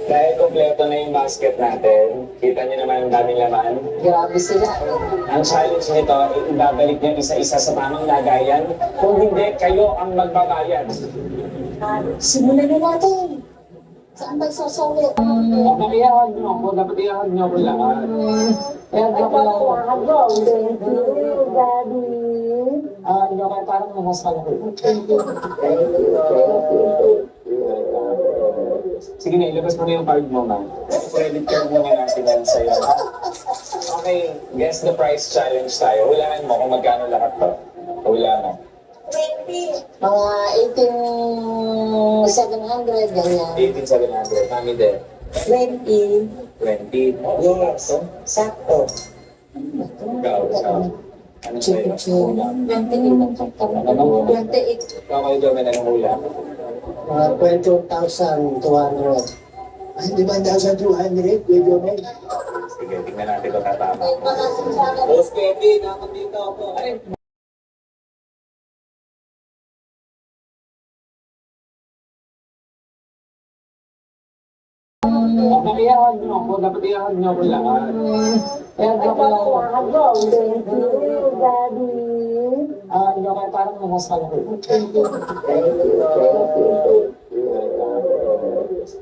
Dahil kompleto na yung basket natin, kita niyo naman ang daming laman. Grabe sila. Ang challenge nito, ibabalik niyo isa-isa sa tamang lagayan. Kung hindi, kayo ang magbabayad. Simulan na natin. Saan tayo sasawit? Nakiyahan niyo ako, dapat iyahan niyo ako lahat. Kaya ako lang. Thank you, Daddy. Hindi ako parang namasal ako. Sige na, ilabas mo na yung card mo, ma'am. Credit card mo na natin yan sa'yo. Okay, guess the price challenge tayo. Hulaan mo kung magkano lahat to. Hula mo. Mga 18,700, ganyan. 18,700. Mami din. 20. 20. Yes. So, Sakto. ikaw. Ano sa'yo? Hula. 28. Ikaw kayo doon na ng hula. Mga 20,200. Ay, 5,200, video mo. Sige, tingnan natin kung tatama. Boss Kevin, ako dito ako. Ay, nakiyahan niyo ako, dapat iyahan niyo ako lahat. Kaya ako lang. Thank you, Daddy. Hindi ako parang namasal ako.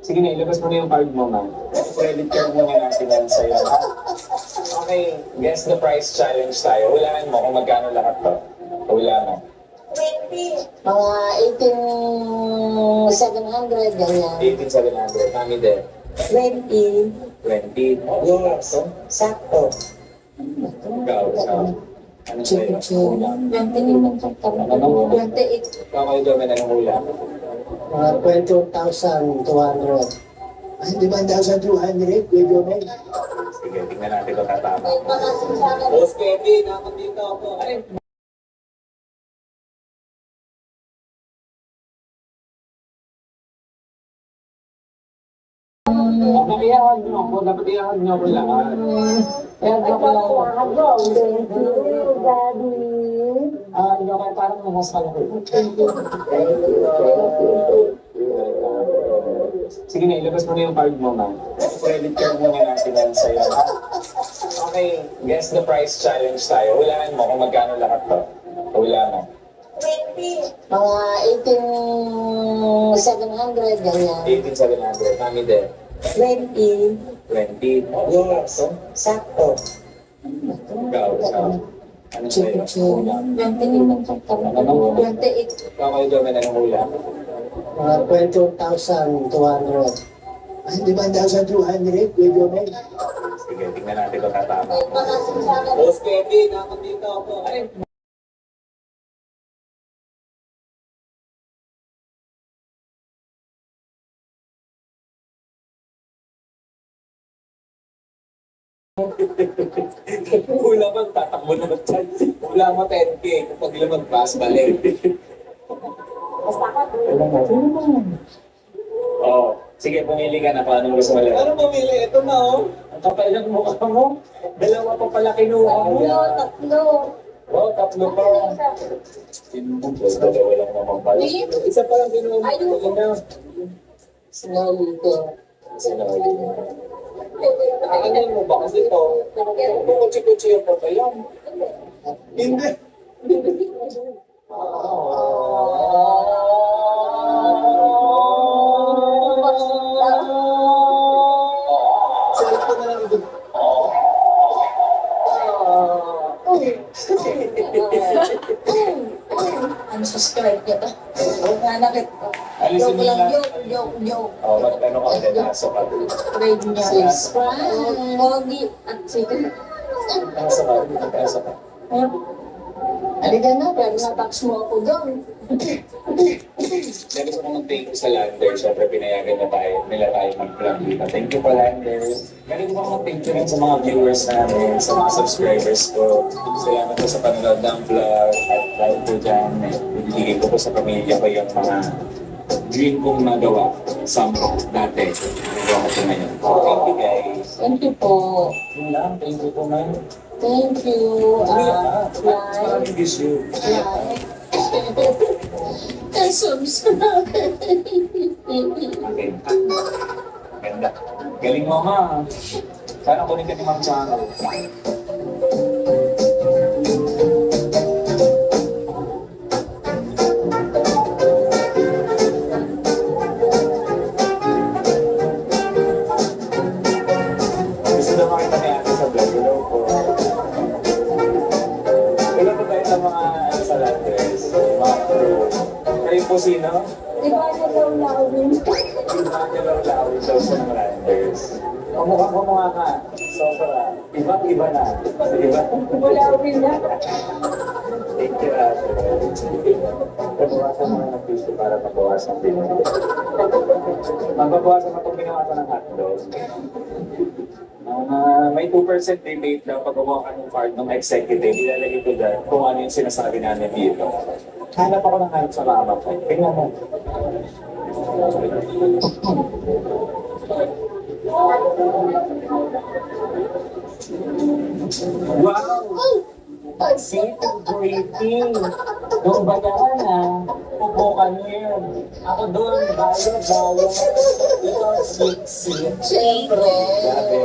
Sige na, ilabas mo na yung card mo, ma'am. Credit card mo na natin yan sa'yo. Okay, guess the price challenge tayo. Hulaan mo kung magkano lahat to. Hula mo. Mga 18,700, ganyan. 18,700. Mami din. 20. 20. Yes. So, Sakto. ikaw. Ano sa'yo? Hula. 28. Ikaw kayo doon na ng hula. Mga 20,200. Ay, 5,200, video mo. Sige, tingnan natin kung tatama. Boss Kevin, ako dito ako. Ay, nakiyahan niyo ako, dapat iyahan niyo ako lahat. Kaya ako lang. Thank you, Daddy. Hindi ako parang namasal ako. Sige na, ilabas mo na yung card mo, ma'am. Credit card mo na natin yan sa'yo. Okay, guess the price challenge tayo. Hulaan mo kung magkano lahat to. Hula mo. Mga 18,700, ganyan. 18,700. Mami din. 20. 20. Yes. So, Sakto. ikaw. Ano sa'yo? Hula. 28. Ikaw kayo doon na ng hula. Mga 20,200. Ay, 5,200, video mo. Sige, tingnan natin kung tatama. Boss Kevin, ako dito ako. Ay, hula mo, tatakbo na dyan. Hula mo 10K. Kapag lumagpas, balik. Oh, sige, pumili ka na kung anong gusto mo lang. Ano pumili? Ito na, oh. Ang kapal ng mukha mo. Dalawa pa pala kinuha mo. Tatlo. Oh, tatlo pa. Dalawa lang naman pala. Isa pa lang kinuha mo. Ayun. Sinalito. Sinali mo. Ano mo ba kasi ito? Kutsi-kutsi yung pa yan. Hindi. Cellphone na lang ito. Unsubscribe ka to. Nanakit ko. Alisin Joke mo lang, na. joke. Oh, magtanong ka ulit. Nasa ka. Trade niya. Pogi at chicken. Nasa ka. Nasa ka. Halika na, pero na-tax mo ako doon. Dahil gusto ko mag-thank you sa Lander. Siyempre, pinayagan na tayo. Nila tayo mag-vlog dito. Thank you po, Lander. Dahil gusto ko mag-thank you rin sa mga viewers namin, sa mga subscribers ko. Salamat po sa panonood ng vlog. At dahil po dyan, ibigay ko po sa pamilya ko yung mga dream kong nagawa sa dati. Nagawa ko po ngayon. Thank you, guys. Thank you po. Yun lang. Thank you po, man. Thank you. Like, Miss you. like, and subscribe. Okay. Galing mo, ma. Sana kunin ka ni Ma'am Charo. Gusto na makita ni ate sa vlog. Hello po. Hello po tayo sa mga sa landers, mga crew. Kayo po sino? Iba na daw lawin. Iba daw sa mga landers. Kamukha ka. Sobra. Iba na. Iba. Lawin na. Thank you, ate. Pagbawasan mo ng piso para mabawasan din. Magbabawasan mo itong binawasan ng hotdog. May 2% rebate daw pag gumawa ka ng card ng executive. Ilalagay ko dyan kung ano yung sinasabi namin dito. Hanap ako ng hanap sa mama ko. Tingnan mo. Wow! Celebrating! Doon ba naman pupukan yun. Ako doon, bayad. Ito, sweet. Siyempre. Grabe.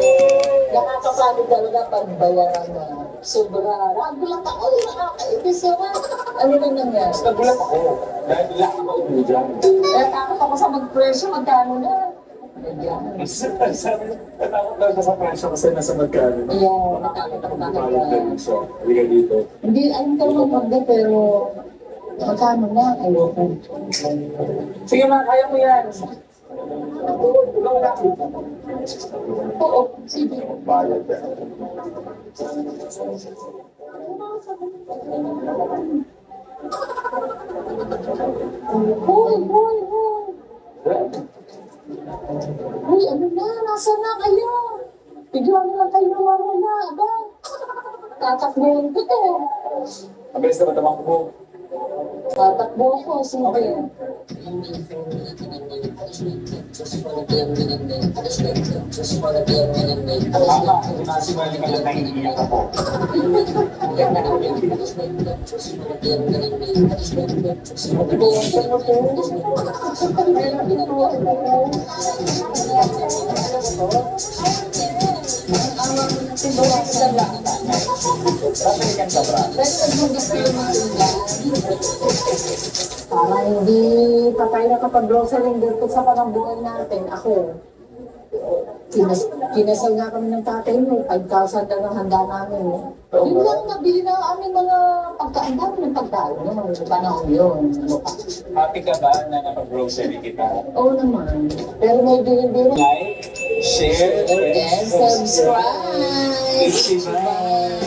Nakakapagod talaga pagbayaran na. Sobra. Nagulat ako. Nakakaibis naman. Ano na nangyari? Mas nagulat ako. Dahil laki mo ulo dyan. Natakot ako sa mag-pressure. Magkano na? Ayan. Natakot daw ka sa presyo kasi nasa magkano. Ayan. Natakot ako Parang nakita. ganun siya. Halika dito. Hindi, alam ko naman magda pero magkano na? Ayoko. Sige ma, kaya mo yan. Oo, sige. Bayad yan. Hoy! Uy, ano na? Nasaan na kayo? Bigyan mo lang kayo na. Aba, tatakbuhin ko to. Mabilis na ba tamang mo? Tatakbo ko. Sino ba yun? Tama, sinasimulan ka na naiiyak ako. Sasalikan ka ba? Para hindi pa tayo nakapag-grocery dito sa panambuhay natin. Ako, kinasal nga kami ng tatay mo. 5,000 lang ang handa namin. Yun lang, nabili na aming mga pagkain. Dami ng pagkain. Yung panahon yun. Happy ka ba na napag-grocery kita? Oo naman. Pero may bilin-bilin. Like, share, And subscribe! Bye!